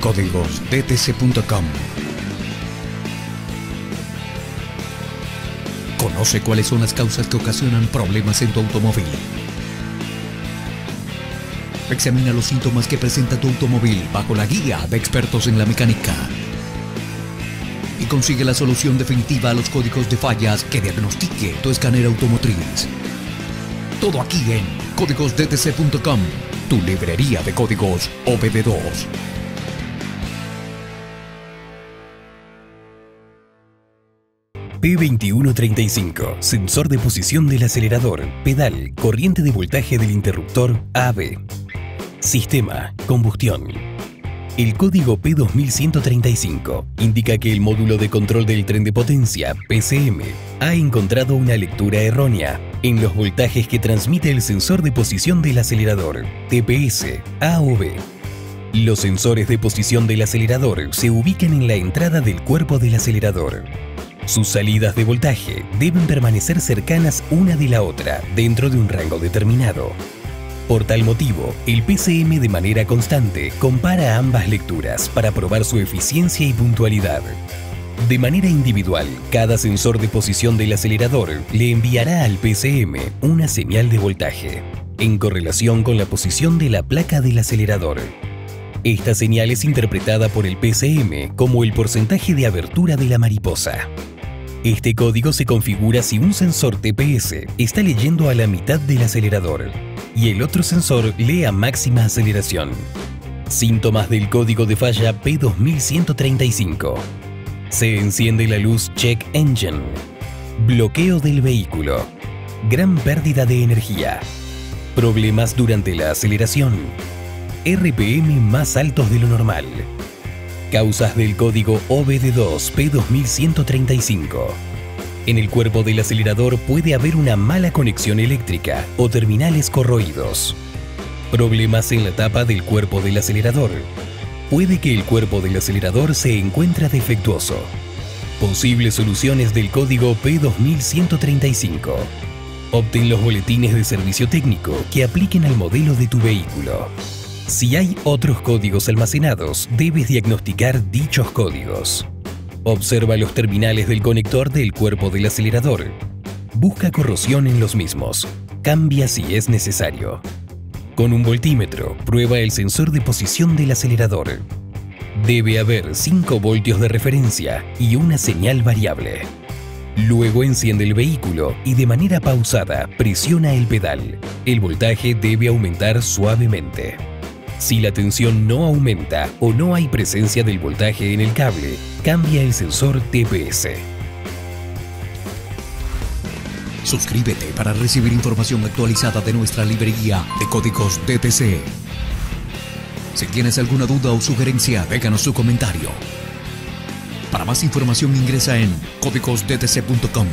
códigosdtc.com. Conoce cuáles son las causas que ocasionan problemas en tu automóvil. Examina los síntomas que presenta tu automóvil bajo la guía de expertos en la mecánica. Y consigue la solución definitiva a los códigos de fallas que diagnostique tu escáner automotriz. Todo aquí en códigosdtc.com, tu librería de códigos OBD2. P2135, sensor de posición del acelerador, pedal, corriente de voltaje del interruptor AB. Sistema, combustión. El código P2135 indica que el módulo de control del tren de potencia, PCM, ha encontrado una lectura errónea en los voltajes que transmite el sensor de posición del acelerador, TPS, A o B. Los sensores de posición del acelerador se ubican en la entrada del cuerpo del acelerador. Sus salidas de voltaje deben permanecer cercanas una de la otra dentro de un rango determinado. Por tal motivo, el PCM de manera constante compara ambas lecturas para probar su eficiencia y puntualidad. De manera individual, cada sensor de posición del acelerador le enviará al PCM una señal de voltaje, en correlación con la posición de la placa del acelerador. Esta señal es interpretada por el PCM como el porcentaje de abertura de la mariposa. Este código se configura si un sensor TPS está leyendo a la mitad del acelerador y el otro sensor lee a máxima aceleración. Síntomas del código de falla P2135. Se enciende la luz Check Engine. Bloqueo del vehículo. Gran pérdida de energía. Problemas durante la aceleración. RPM más altos de lo normal. Causas del código OBD2 P2135. En el cuerpo del acelerador puede haber una mala conexión eléctrica o terminales corroídos. Problemas en la tapa del cuerpo del acelerador. Puede que el cuerpo del acelerador se encuentre defectuoso. Posibles soluciones del código P2135. Obtén los boletines de servicio técnico que apliquen al modelo de tu vehículo. Si hay otros códigos almacenados, debes diagnosticar dichos códigos. Observa los terminales del conector del cuerpo del acelerador. Busca corrosión en los mismos. Cambia si es necesario. Con un voltímetro, prueba el sensor de posición del acelerador. Debe haber 5 voltios de referencia y una señal variable. Luego enciende el vehículo y de manera pausada presiona el pedal. El voltaje debe aumentar suavemente. Si la tensión no aumenta o no hay presencia del voltaje en el cable, cambia el sensor TPS. Suscríbete para recibir información actualizada de nuestra librería de códigos DTC. Si tienes alguna duda o sugerencia, déjanos su comentario. Para más información ingresa en códigosdtc.com.